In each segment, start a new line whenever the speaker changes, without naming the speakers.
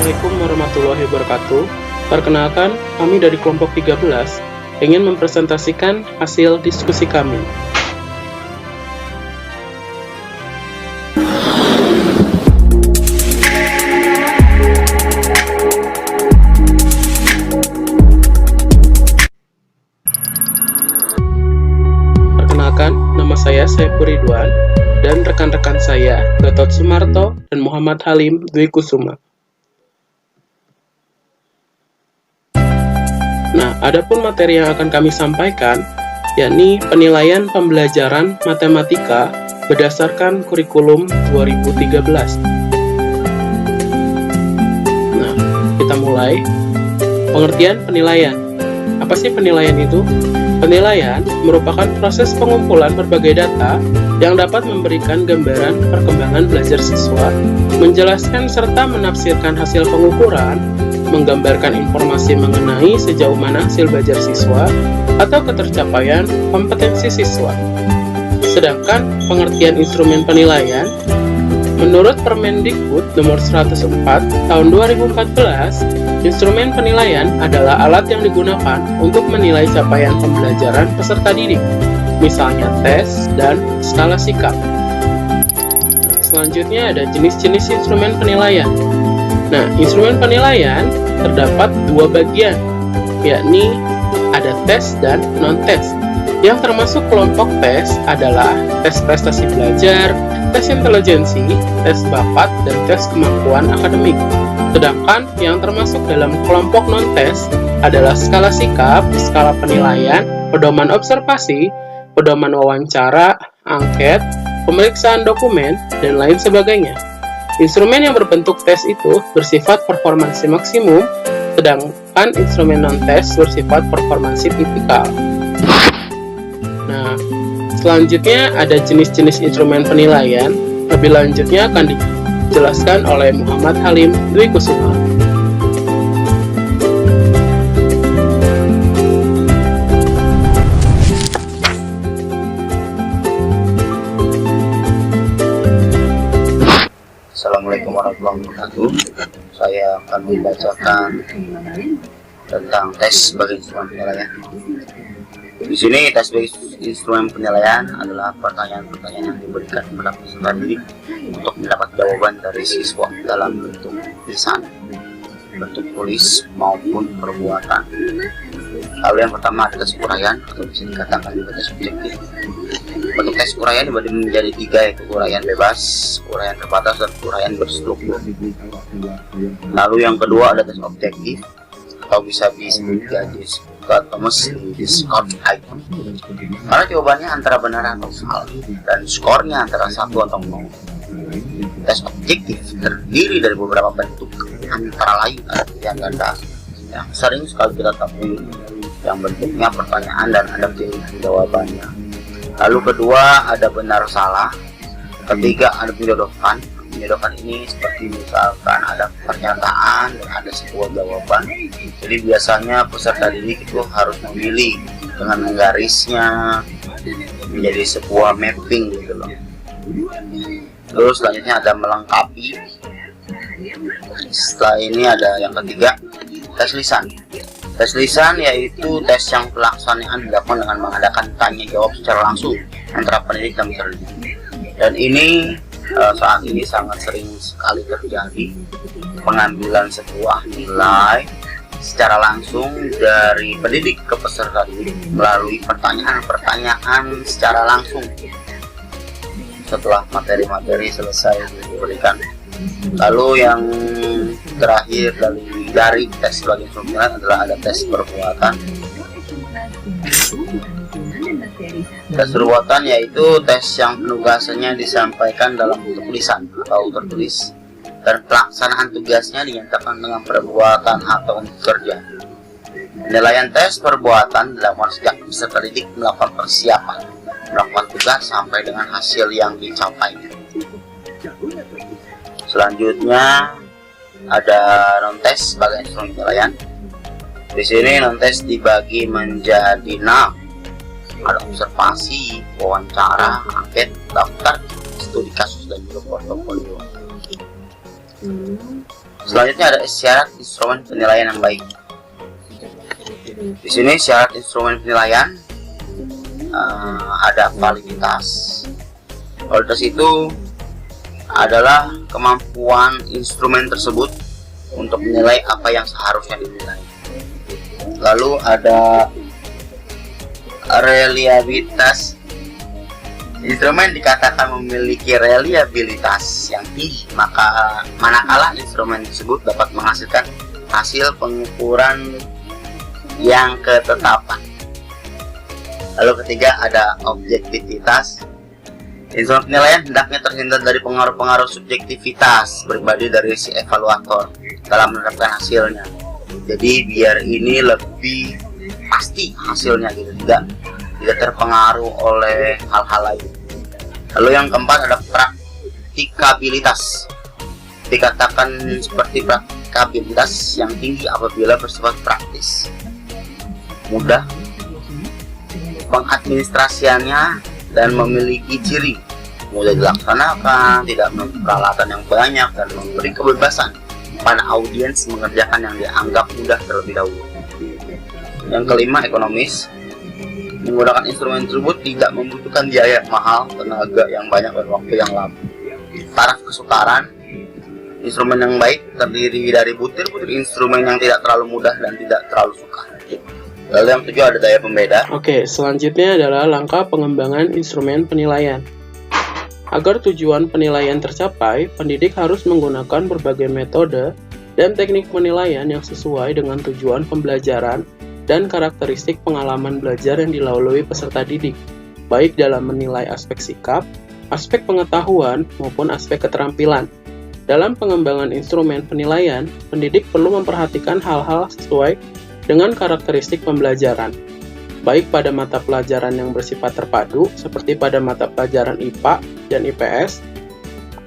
Assalamualaikum warahmatullahi wabarakatuh. Perkenalkan, kami dari kelompok 13 ingin mempresentasikan hasil diskusi kami. Perkenalkan, nama saya Saiful Ridwan dan rekan-rekan saya Gatot Sumarto dan Muhammad Halim Dwi Kusuma. Nah, adapun materi yang akan kami sampaikan, yakni penilaian pembelajaran matematika berdasarkan kurikulum 2013. Nah, kita mulai. Pengertian penilaian. Apa sih penilaian itu? Penilaian merupakan proses pengumpulan berbagai data yang dapat memberikan gambaran perkembangan belajar siswa, menjelaskan serta menafsirkan hasil pengukuran, menggambarkan informasi mengenai sejauh mana hasil belajar siswa atau ketercapaian kompetensi siswa. Sedangkan pengertian instrumen penilaian, menurut Permendikbud nomor 104 tahun 2014, instrumen penilaian adalah alat yang digunakan untuk menilai capaian pembelajaran peserta didik, misalnya tes dan skala sikap. Selanjutnya ada jenis-jenis instrumen penilaian. Nah, instrumen penilaian terdapat dua bagian, yakni ada tes dan non-tes. Yang termasuk kelompok tes adalah tes prestasi belajar, tes intelijensi, tes bakat, dan tes kemampuan akademik. Sedangkan yang termasuk dalam kelompok non-tes adalah skala sikap, skala penilaian, pedoman observasi, pedoman wawancara, angket, pemeriksaan dokumen, dan lain sebagainya. Instrumen yang berbentuk tes itu bersifat performansi maksimum, sedangkan instrumen non-tes bersifat performansi tipikal. Nah, selanjutnya ada jenis-jenis instrumen penilaian. Lebih lanjutnya akan dijelaskan oleh Muhammad Halim Dwi Kusuma.
Assalamualaikum warahmatullahi wabarakatuh. Saya akan membacakan tentang tes sebagai instrumen penilaian. Di sini tes sebagai instrumen penilaian adalah pertanyaan-pertanyaan yang diberikan kepada peserta didik untuk mendapat jawaban dari siswa dalam bentuk lisan, bentuk tulis maupun perbuatan. Lalu yang pertama ada tes uraian atau bisa dikatakan juga tes objektif. Bentuk tes uraian dibagi menjadi tiga, yaitu uraian bebas, uraian terbatas, dan uraian berstruktur. Lalu yang kedua ada tes objektif atau bisa disebut Thomas Discord item. Karena jawabannya antara benar atau salah dan skornya antara 1 atau 0. Tes objektif terdiri dari beberapa bentuk, antara lain ada pilihan ganda yang sering sekali kita temui, yang bentuknya pertanyaan dan ada pilihan jawabannya. Lalu kedua ada benar salah. Ketiga ada penjodohan. Penjodohan ini seperti misalkan ada pernyataan dan ada sebuah jawaban. Jadi biasanya peserta didik itu harus memilih dengan menggarisnya menjadi sebuah mapping gitu loh. Terus selanjutnya ada melengkapi. Setelah ini ada yang ketiga, tes lisan. Tes lisan yaitu tes yang pelaksanaan dilakukan dengan mengadakan tanya jawab secara langsung antara pendidik dan peserta didik. Dan ini saat ini sangat sering sekali terjadi pengambilan sebuah nilai secara langsung dari pendidik ke peserta didik melalui pertanyaan-pertanyaan secara langsung setelah materi-materi selesai diberikan. Lalu yang terakhir dari tes sebagai instrumen adalah ada tes perbuatan. Tes perbuatan yaitu tes yang penugasannya disampaikan dalam bentuk tulisan atau tertulis, dan pelaksanaan tugasnya dinyatakan dengan perbuatan atau untuk kerja. Penilaian tes perbuatan dilakukan sejak peserta didik melakukan persiapan, melakukan tugas sampai dengan hasil yang dicapai. Selanjutnya ada non-tes sebagai instrumen penilaian. Di sini non-tes dibagi menjadi 6. Ada observasi, wawancara, angket, daftar, studi kasus, dan juga portofolio. Selanjutnya ada syarat instrumen penilaian yang baik. Di sini syarat instrumen penilaian ada validitas. Validitas itu adalah kemampuan instrumen tersebut untuk menilai apa yang seharusnya dinilai. Lalu ada reliabilitas. Instrumen dikatakan memiliki reliabilitas yang tinggi manakala instrumen tersebut dapat menghasilkan hasil pengukuran yang ketetapan. Lalu ketiga ada objektivitas. Instrumen penilaian hendaknya terhindar dari pengaruh-pengaruh subjektivitas pribadi dari si evaluator dalam menerapkan hasilnya. Jadi biar ini lebih pasti hasilnya gitu, tidak terpengaruh oleh hal-hal lain. Lalu yang keempat ada praktikabilitas. Dikatakan seperti praktikabilitas yang tinggi apabila bersifat praktis, mudah pengadministrasiannya, dan memiliki ciri mudah dilaksanakan, tidak memiliki peralatan yang banyak, dan memberi kebebasan pada audiens mengerjakan yang dianggap mudah terlebih dahulu. Yang kelima, ekonomis. Menggunakan instrumen tersebut tidak membutuhkan biaya mahal, tenaga yang banyak, dan waktu yang lama. Taraf kesukaran. Instrumen yang baik terdiri dari butir-butir instrumen yang tidak terlalu mudah dan tidak terlalu sukar. Lalu yang ketujuh ada daya pembeda.
Oke, selanjutnya adalah langkah pengembangan instrumen penilaian. Agar tujuan penilaian tercapai, pendidik harus menggunakan berbagai metode dan teknik penilaian yang sesuai dengan tujuan pembelajaran dan karakteristik pengalaman belajar yang dilalui peserta didik, baik dalam menilai aspek sikap, aspek pengetahuan, maupun aspek keterampilan. Dalam pengembangan instrumen penilaian, pendidik perlu memperhatikan hal-hal sesuai dengan karakteristik pembelajaran, baik pada mata pelajaran yang bersifat terpadu, seperti pada mata pelajaran IPA dan IPS,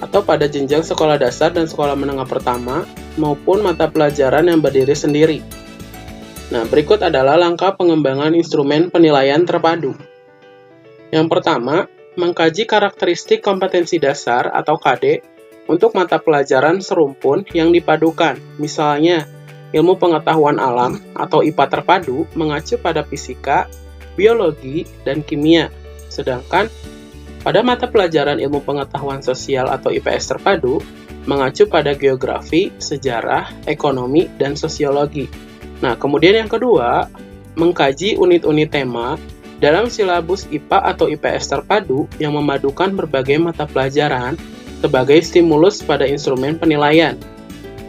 atau pada jenjang sekolah dasar dan sekolah menengah pertama, maupun mata pelajaran yang berdiri sendiri. Nah, berikut adalah langkah pengembangan instrumen penilaian terpadu. Yang pertama, mengkaji karakteristik kompetensi dasar atau KD untuk mata pelajaran serumpun yang dipadukan, misalnya ilmu pengetahuan alam atau IPA terpadu mengacu pada fisika, biologi, dan kimia. Sedangkan pada mata pelajaran ilmu pengetahuan sosial atau IPS terpadu mengacu pada geografi, sejarah, ekonomi, dan sosiologi. Nah, kemudian yang kedua, mengkaji unit-unit tema dalam silabus IPA atau IPS terpadu yang memadukan berbagai mata pelajaran sebagai stimulus pada instrumen penilaian.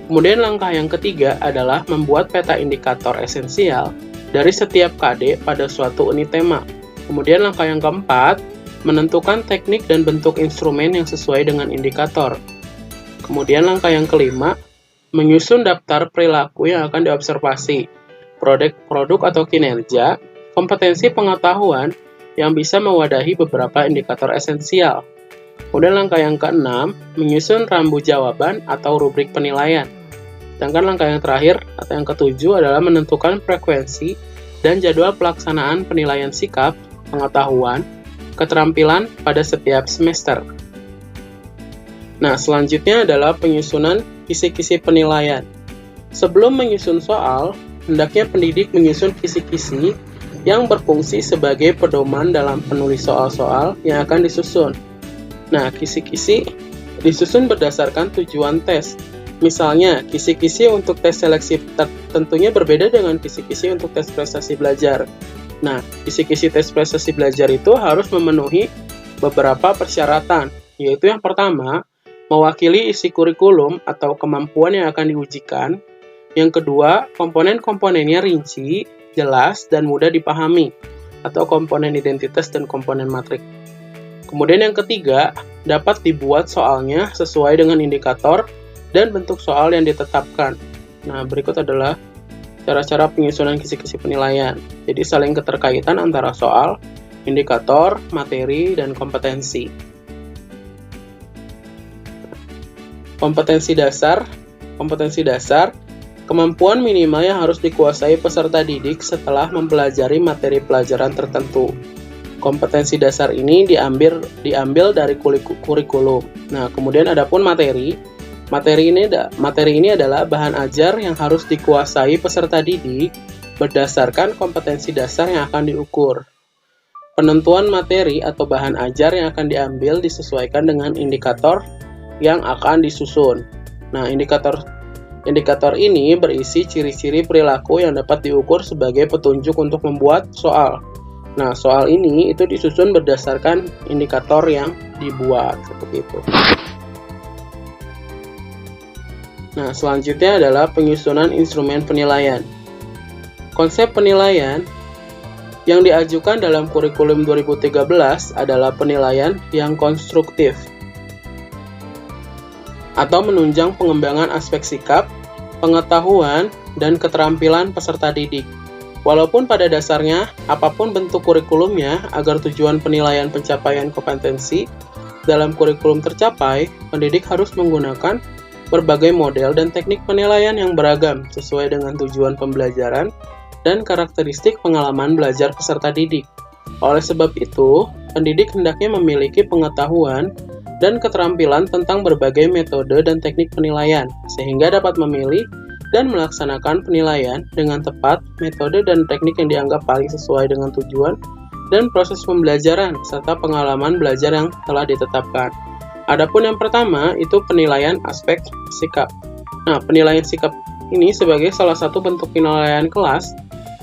Kemudian langkah yang ketiga adalah membuat peta indikator esensial dari setiap KD pada suatu unit tema. Kemudian langkah yang keempat, menentukan teknik dan bentuk instrumen yang sesuai dengan indikator. Kemudian langkah yang kelima, menyusun daftar perilaku yang akan diobservasi, produk atau kinerja, kompetensi pengetahuan yang bisa mewadahi beberapa indikator esensial. Kemudian langkah yang keenam, menyusun rambu jawaban atau rubrik penilaian. Sedangkan langkah yang terakhir atau yang ketujuh adalah menentukan frekuensi dan jadwal pelaksanaan penilaian sikap, pengetahuan, keterampilan pada setiap semester. Nah, selanjutnya adalah penyusunan kisi-kisi penilaian. Sebelum menyusun soal, hendaknya pendidik menyusun kisi-kisi yang berfungsi sebagai pedoman dalam penulis soal-soal yang akan disusun. Nah, kisi-kisi disusun berdasarkan tujuan tes. Misalnya, kisi-kisi untuk tes seleksi tentunya berbeda dengan kisi-kisi untuk tes prestasi belajar. Nah, kisi-kisi tes prestasi belajar itu harus memenuhi beberapa persyaratan, yaitu yang pertama, mewakili isi kurikulum atau kemampuan yang akan diujikan. Yang kedua, komponen-komponennya rinci, jelas, dan mudah dipahami, atau komponen identitas dan komponen matrik. Kemudian yang ketiga, dapat dibuat soalnya sesuai dengan indikator dan bentuk soal yang ditetapkan. Nah, berikut adalah cara-cara penyusunan kisi-kisi penilaian. Jadi saling keterkaitan antara soal, indikator, materi, dan kompetensi. Kompetensi dasar, kemampuan minimal yang harus dikuasai peserta didik setelah mempelajari materi pelajaran tertentu. Kompetensi dasar ini diambil dari kurikulum. Nah, kemudian adapun materi Materi ini adalah bahan ajar yang harus dikuasai peserta didik berdasarkan kompetensi dasar yang akan diukur. Penentuan materi atau bahan ajar yang akan diambil disesuaikan dengan indikator yang akan disusun. Nah, indikator ini berisi ciri-ciri perilaku yang dapat diukur sebagai petunjuk untuk membuat soal. Nah, soal ini itu disusun berdasarkan indikator yang dibuat, seperti itu. Nah, selanjutnya adalah penyusunan instrumen penilaian. Konsep penilaian yang diajukan dalam kurikulum 2013 adalah penilaian yang konstruktif atau menunjang pengembangan aspek sikap, pengetahuan, dan keterampilan peserta didik. Walaupun pada dasarnya, apapun bentuk kurikulumnya, agar tujuan penilaian pencapaian kompetensi dalam kurikulum tercapai, pendidik harus menggunakan berbagai model dan teknik penilaian yang beragam sesuai dengan tujuan pembelajaran dan karakteristik pengalaman belajar peserta didik. Oleh sebab itu, pendidik hendaknya memiliki pengetahuan dan keterampilan tentang berbagai metode dan teknik penilaian, sehingga dapat memilih dan melaksanakan penilaian dengan tepat metode dan teknik yang dianggap paling sesuai dengan tujuan dan proses pembelajaran serta pengalaman belajar yang telah ditetapkan. Adapun yang pertama itu penilaian aspek sikap. Nah, penilaian sikap ini sebagai salah satu bentuk penilaian kelas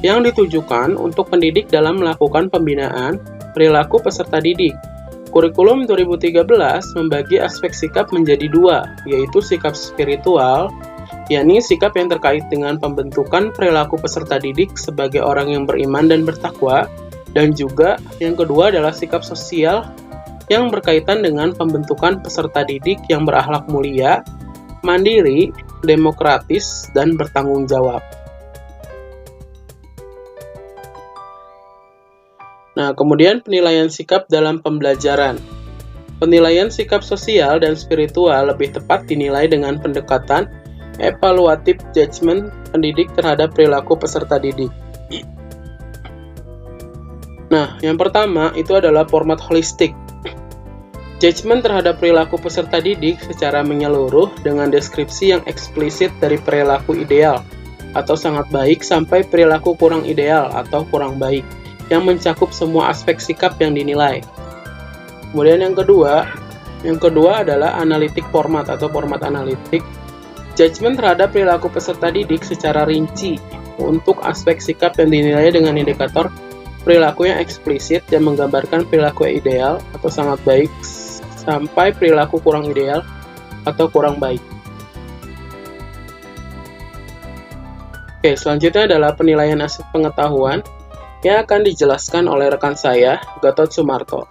yang ditujukan untuk pendidik dalam melakukan pembinaan perilaku peserta didik. Kurikulum 2013 membagi aspek sikap menjadi dua, yaitu sikap spiritual, yakni sikap yang terkait dengan pembentukan perilaku peserta didik sebagai orang yang beriman dan bertakwa, dan juga yang kedua adalah sikap sosial yang berkaitan dengan pembentukan peserta didik yang berakhlak mulia, mandiri, demokratis, dan bertanggung jawab. Nah, kemudian penilaian sikap dalam pembelajaran. Penilaian sikap sosial dan spiritual lebih tepat dinilai dengan pendekatan evaluatif judgment pendidik terhadap perilaku peserta didik. Nah, yang pertama itu adalah format holistik. Judgment terhadap perilaku peserta didik secara menyeluruh dengan deskripsi yang eksplisit dari perilaku ideal atau sangat baik sampai perilaku kurang ideal atau kurang baik yang mencakup semua aspek sikap yang dinilai. Kemudian yang kedua adalah analitik format atau format analitik. Judgment terhadap perilaku peserta didik secara rinci untuk aspek sikap yang dinilai dengan indikator perilaku yang eksplisit dan menggambarkan perilaku yang ideal atau sangat baik sampai perilaku kurang ideal atau kurang baik. Oke, selanjutnya adalah penilaian aspek pengetahuan yang akan dijelaskan oleh rekan saya, Gatot Sumarto.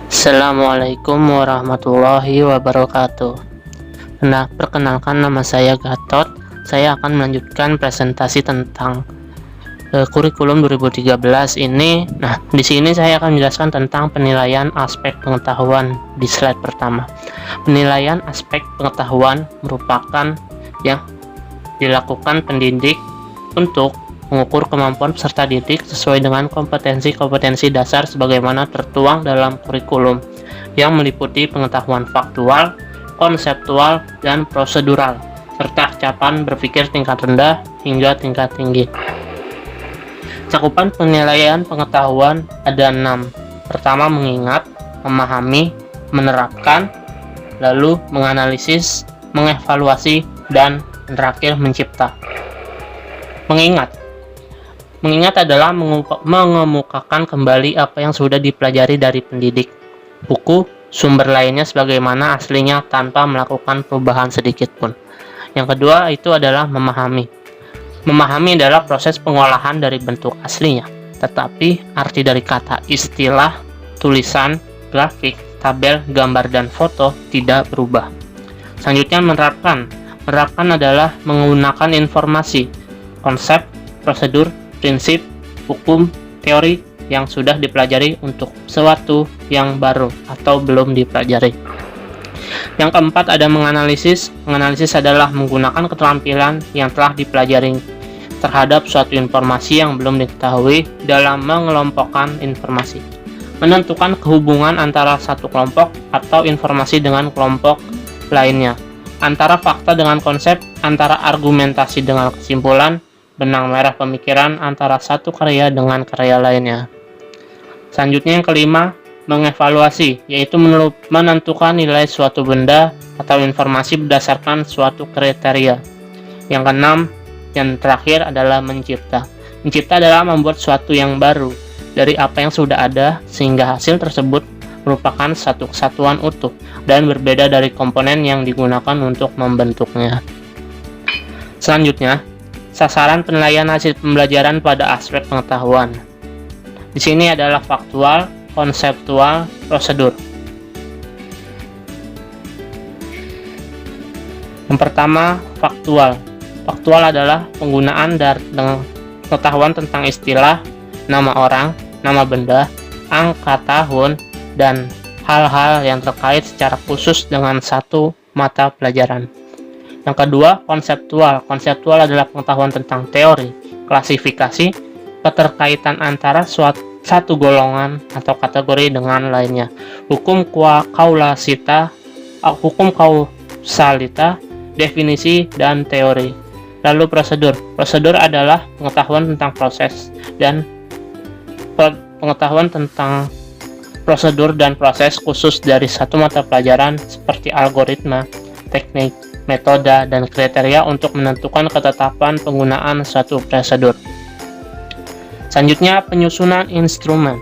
Assalamualaikum warahmatullahi wabarakatuh. Nah, perkenalkan, nama saya Gatot. Saya akan melanjutkan presentasi tentang kurikulum 2013 ini. Nah, di sini saya akan menjelaskan tentang penilaian aspek pengetahuan di slide pertama. Penilaian aspek pengetahuan merupakan yang dilakukan pendidik untuk mengukur kemampuan peserta didik sesuai dengan kompetensi-kompetensi dasar sebagaimana tertuang dalam kurikulum yang meliputi pengetahuan faktual, konseptual, dan prosedural, serta cakupan berpikir tingkat rendah hingga tingkat tinggi. Cakupan penilaian pengetahuan ada 6. Pertama, mengingat, memahami, menerapkan, lalu menganalisis, mengevaluasi, dan terakhir mencipta. Mengingat adalah mengemukakan kembali apa yang sudah dipelajari dari pendidik, buku, sumber lainnya sebagaimana aslinya tanpa melakukan perubahan sedikit pun. Yang kedua itu adalah memahami. Memahami adalah proses pengolahan dari bentuk aslinya, tetapi arti dari kata, istilah, tulisan, grafik, tabel, gambar, dan foto tidak berubah. Selanjutnya menerapkan. Menerapkan adalah menggunakan informasi, konsep, prosedur, prinsip, hukum, teori yang sudah dipelajari untuk sesuatu yang baru atau belum dipelajari. Yang keempat ada menganalisis. Menganalisis adalah menggunakan keterampilan yang telah dipelajari terhadap suatu informasi yang belum diketahui dalam mengelompokkan informasi. Menentukan kehubungan antara satu kelompok atau informasi dengan kelompok lainnya, antara fakta dengan konsep, antara argumentasi dengan kesimpulan, benang merah pemikiran antara satu karya dengan karya lainnya. Selanjutnya yang kelima, mengevaluasi, yaitu menentukan nilai suatu benda atau informasi berdasarkan suatu kriteria. Yang keenam, yang terakhir adalah mencipta. Mencipta adalah membuat sesuatu yang baru dari apa yang sudah ada, sehingga hasil tersebut merupakan satu kesatuan utuh dan berbeda dari komponen yang digunakan untuk membentuknya. Selanjutnya, sasaran penilaian hasil pembelajaran pada aspek pengetahuan. Di sini adalah faktual, konseptual, prosedur. Yang pertama, faktual. Faktual adalah penggunaan pengetahuan tentang istilah, nama orang, nama benda, angka tahun, dan hal-hal yang terkait secara khusus dengan satu mata pelajaran. Yang kedua, konseptual. Konseptual adalah pengetahuan tentang teori, klasifikasi, keterkaitan antara satu golongan atau kategori dengan lainnya, hukum kausalita, definisi, dan teori. Lalu prosedur. Prosedur adalah pengetahuan tentang proses dan pengetahuan tentang prosedur dan proses khusus dari satu mata pelajaran seperti algoritma, teknik, metode, dan kriteria untuk menentukan ketetapan penggunaan suatu prosedur. Selanjutnya, penyusunan instrumen.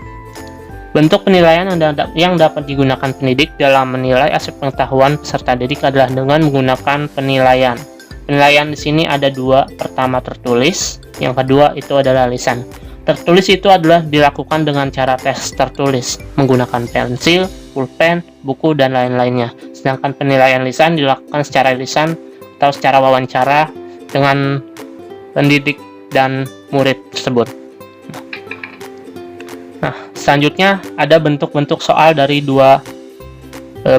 Bentuk penilaian yang dapat digunakan pendidik dalam menilai aspek pengetahuan peserta didik adalah dengan menggunakan penilaian. Penilaian di sini ada dua, pertama tertulis, yang kedua itu adalah lisan. Tertulis itu adalah dilakukan dengan cara tes tertulis, menggunakan pensil, pulpen, buku, dan lain-lainnya. Sedangkan penilaian lisan dilakukan secara lisan atau secara wawancara dengan pendidik dan murid tersebut. Nah, selanjutnya ada bentuk-bentuk soal dari dua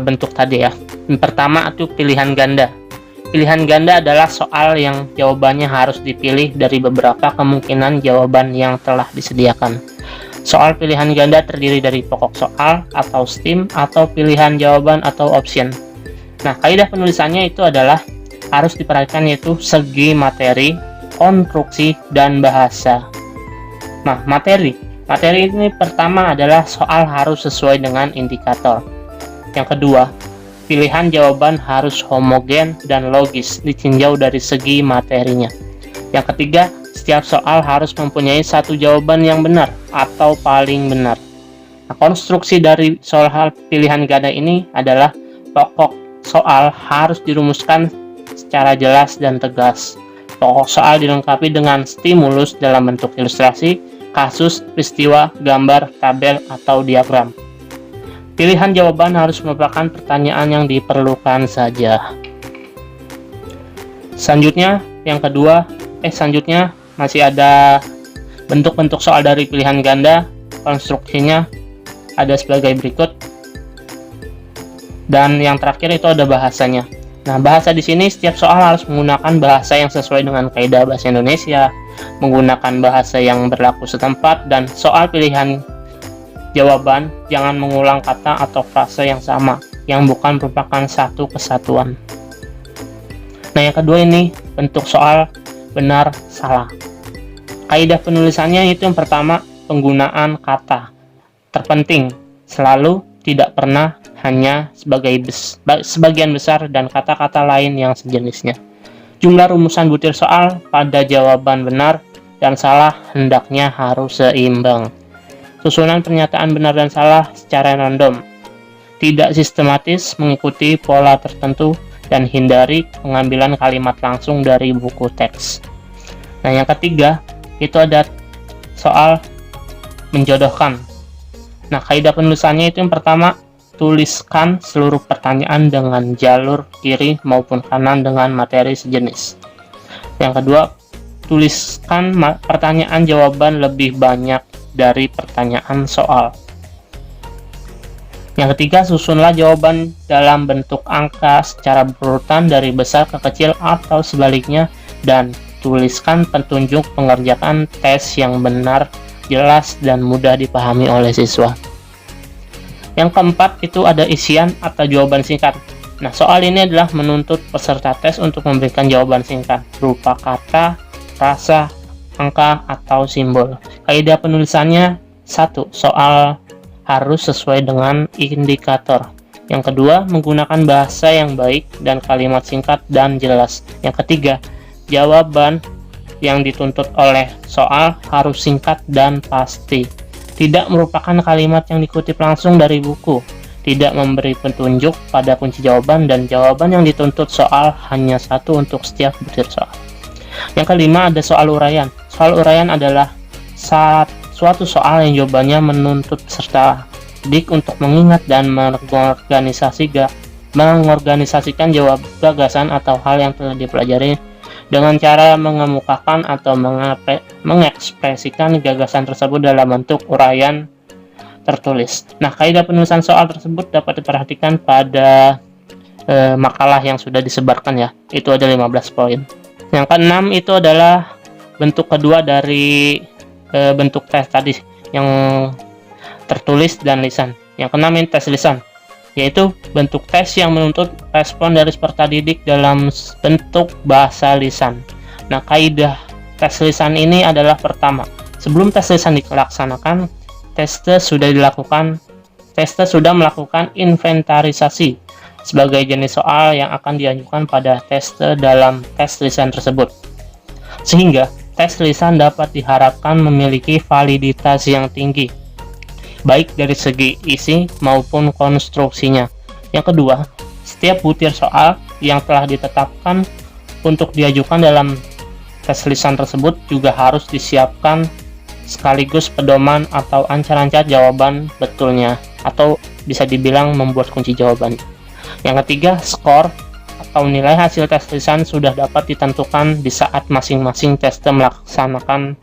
bentuk tadi ya. Yang pertama itu pilihan ganda. Pilihan ganda adalah soal yang jawabannya harus dipilih dari beberapa kemungkinan jawaban yang telah disediakan. Soal pilihan ganda terdiri dari pokok soal atau STEAM atau pilihan jawaban atau option. Nah, kaidah penulisannya itu adalah harus diperhatikan yaitu segi materi, konstruksi, dan bahasa. Nah, materi ini pertama adalah soal harus sesuai dengan indikator. Yang kedua, pilihan jawaban harus homogen dan logis ditinjau dari segi materinya. Yang ketiga, setiap soal harus mempunyai satu jawaban yang benar atau paling benar. Nah, konstruksi dari soal pilihan ganda ini adalah pokok soal harus dirumuskan secara jelas dan tegas. Pokok soal dilengkapi dengan stimulus dalam bentuk ilustrasi, kasus, peristiwa, gambar, tabel, atau diagram. Pilihan jawaban harus merupakan pertanyaan yang diperlukan saja. Selanjutnya masih ada bentuk-bentuk soal dari pilihan ganda. Konstruksinya ada sebagai berikut. Dan yang terakhir itu ada bahasanya. Nah, bahasa di sini setiap soal harus menggunakan bahasa yang sesuai dengan kaidah bahasa Indonesia, menggunakan bahasa yang berlaku setempat, dan soal pilihan jawaban jangan mengulang kata atau frase yang sama, yang bukan merupakan satu kesatuan. Nah, yang kedua ini bentuk soal benar salah. Kaidah penulisannya itu yang pertama, penggunaan kata. Terpenting, selalu, tidak pernah, hanya, sebagian besar, dan kata-kata lain yang sejenisnya. Jumlah rumusan butir soal pada jawaban benar dan salah hendaknya harus seimbang. Susunan pernyataan benar dan salah secara random, tidak sistematis mengikuti pola tertentu, dan hindari pengambilan kalimat langsung dari buku teks. Nah, yang ketiga itu ada soal menjodohkan. Nah, kaidah penulisannya itu yang pertama, tuliskan seluruh pertanyaan dengan jalur kiri maupun kanan dengan materi sejenis. Yang kedua, tuliskan pertanyaan jawaban lebih banyak dari pertanyaan soal. Yang ketiga, susunlah jawaban dalam bentuk angka secara berurutan dari besar ke kecil atau sebaliknya, dan tuliskan petunjuk pengerjaan tes yang benar, jelas, dan mudah dipahami oleh siswa. Yang keempat itu ada isian atau jawaban singkat. Nah, soal ini adalah menuntut peserta tes untuk memberikan jawaban singkat berupa kata, frasa, angka, atau simbol. Kaidah penulisannya: 1. Soal harus sesuai dengan indikator. Yang kedua, menggunakan bahasa yang baik dan kalimat singkat dan jelas. Yang ketiga, jawaban yang dituntut oleh soal harus singkat dan pasti. Tidak merupakan kalimat yang dikutip langsung dari buku. Tidak memberi petunjuk pada kunci jawaban, dan jawaban yang dituntut soal hanya satu untuk setiap butir soal. Yang kelima, ada soal uraian. Soal uraian adalah suatu soal yang jawabannya menuntut peserta didik untuk mengingat dan mengorganisasikan jawab gagasan atau hal yang telah dipelajari dengan cara mengemukakan atau mengekspresikan gagasan tersebut dalam bentuk uraian tertulis. Nah, kaidah penulisan soal tersebut dapat diperhatikan pada makalah yang sudah disebarkan ya. Itu ada 15 poin. Yang keenam itu adalah bentuk kedua dari bentuk tes tadi, yang tertulis dan lisan. Yang keenam ini tes lisan, yaitu bentuk tes yang menuntut respon dari peserta didik dalam bentuk bahasa lisan. Nah, kaidah tes lisan ini adalah: pertama, sebelum tes lisan dilaksanakan, tester sudah melakukan inventarisasi sebagai jenis soal yang akan diajukan pada tester dalam tes lisan tersebut, sehingga tes lisan dapat diharapkan memiliki validitas yang tinggi, baik dari segi isi maupun konstruksinya. Yang kedua, setiap butir soal yang telah ditetapkan untuk diajukan dalam tes lisan tersebut juga harus disiapkan sekaligus pedoman atau ancar-ancar jawaban betulnya, atau bisa dibilang membuat kunci jawaban. Yang ketiga, skor atau nilai hasil tes lisan sudah dapat ditentukan di saat masing-masing tester melaksanakan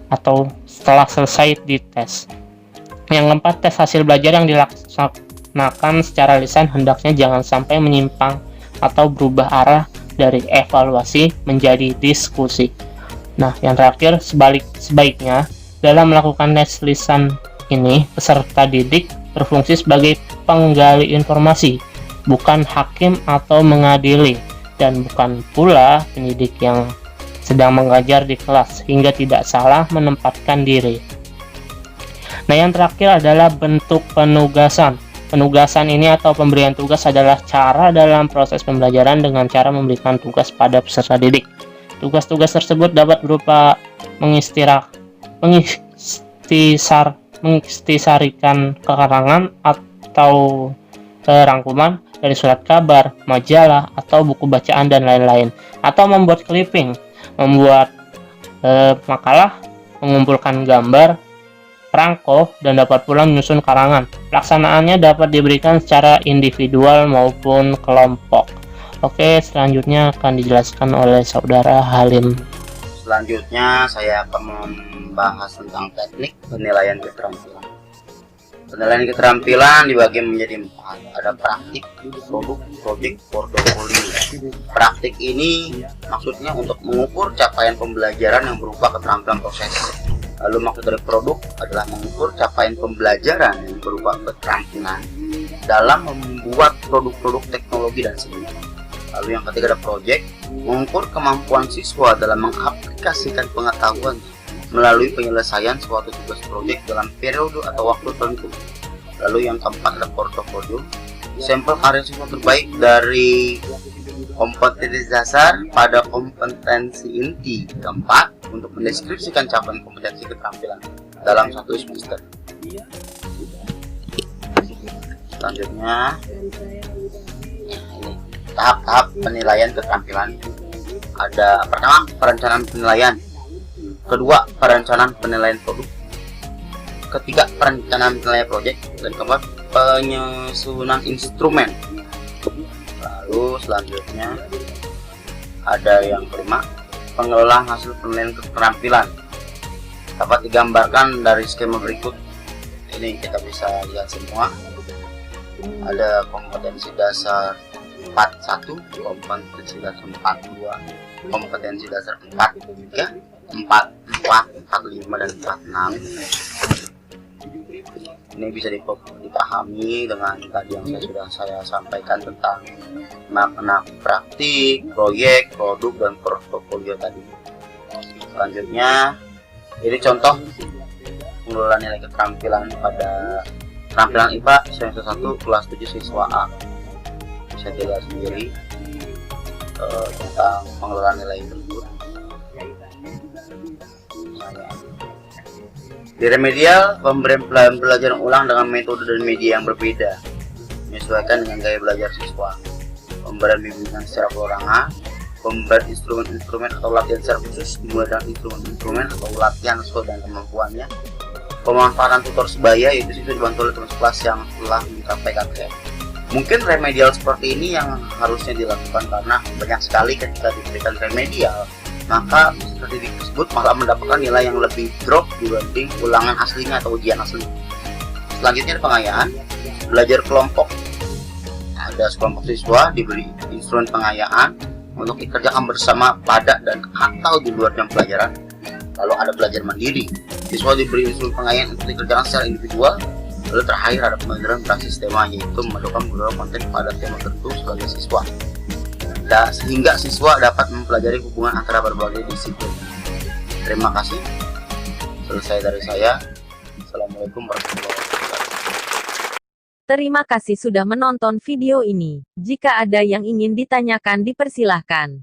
atau setelah selesai di tes. Yang keempat, tes hasil belajar yang dilaksanakan secara lisan hendaknya jangan sampai menyimpang atau berubah arah dari evaluasi menjadi diskusi. Nah, yang terakhir, sebaiknya dalam melakukan tes lisan ini, peserta didik berfungsi sebagai penggali informasi, bukan hakim atau mengadili, dan bukan pula pendidik yang sedang mengajar di kelas, hingga tidak salah menempatkan diri. Nah, yang terakhir adalah bentuk penugasan. Penugasan ini atau pemberian tugas adalah cara dalam proses pembelajaran dengan cara memberikan tugas pada peserta didik. Tugas-tugas tersebut dapat berupa mengistisarikan keterangan atau rangkuman dari surat kabar, majalah, atau buku bacaan dan lain-lain, atau membuat clipping, membuat makalah, mengumpulkan gambar, perangko, dan dapat pula menyusun karangan. Pelaksanaannya dapat diberikan secara individual maupun kelompok. Oke, selanjutnya akan dijelaskan oleh Saudara Halim.
Selanjutnya saya akan membahas tentang teknik penilaian keterampilan. Penilaian keterampilan dibagi menjadi 4. Ada praktik, produk, project, portofolio. Praktik ini maksudnya untuk mengukur capaian pembelajaran yang berupa keterampilan proses. Lalu maksud dari produk adalah mengukur capaian pembelajaran yang berupa keterampilan dalam membuat produk-produk teknologi dan seni. Lalu yang ketiga ada project, mengukur kemampuan siswa dalam mengaplikasikan pengetahuan melalui penyelesaian suatu tugas proyek dalam periode atau waktu tertentu. Lalu yang keempat ada portofolio, sampel karya siswa terbaik dari kompetensi dasar pada kompetensi inti. Keempat, untuk mendeskripsikan capaian kompetensi keterampilan dalam satu semester. Selanjutnya, tahap-tahap penilaian keterampilan. Ada pertama, perencanaan penilaian. Kedua, perencanaan penilaian produk. Ketiga, perencanaan penilaian proyek. Dan keempat, penyusunan instrumen. Lalu selanjutnya ada yang kelima, pengelolaan hasil penilaian keterampilan. Dapat digambarkan dari skema berikut. Ini kita bisa lihat semua. Ada kompetensi dasar 41, kompetensi dasar 42, kompetensi dasar 43, 44, 45, dan 46. Ini bisa dipahami dengan tadi yang saya sampaikan tentang makna praktik, proyek, produk, dan portofolio tadi. Selanjutnya, ini contoh pengelolaan nilai keterampilan pada keterampilan IPA semester 1 kelas 7 siswa A. Bisa dilihat sendiri tentang pengelolaan nilai tersebut. Di remedial, pemberian pelajaran ulang dengan metode dan media yang berbeda, menyesuaikan dengan gaya belajar siswa. Pemberian bimbingan secara perorangan, pemberian instrumen-instrumen atau latihan secara khusus, dimulai dengan instrumen-instrumen atau latihan sesuai dengan kemampuannya. Pemanfaatan tutor sebaya, yaitu siswa dibantu oleh teman kelas yang telah mencapai KKM. Mungkin remedial seperti ini yang harusnya dilakukan, karena banyak sekali ketika diberikan remedial, maka strategi tersebut malah mendapatkan nilai yang lebih drop dibanding ulangan aslinya atau ujian asli. Selanjutnya pengayaan, belajar kelompok. Ada sekelompok siswa diberi instrumen pengayaan untuk dikerjakan bersama pada dan atau di luar jam pelajaran. Lalu ada belajar mandiri, siswa diberi instrumen pengayaan untuk dikerjakan secara individual. Lalu terakhir ada pembelajaran berbasis tema, yaitu memadukan beberapa konten pada tema tertentu sebagai siswa, sehingga siswa dapat mempelajari hubungan antara berbagai disiplin. Terima kasih. Selesai dari saya. Assalamualaikum warahmatullahi wabarakatuh.
Terima kasih sudah menonton video ini. Jika ada yang ingin ditanyakan dipersilahkan.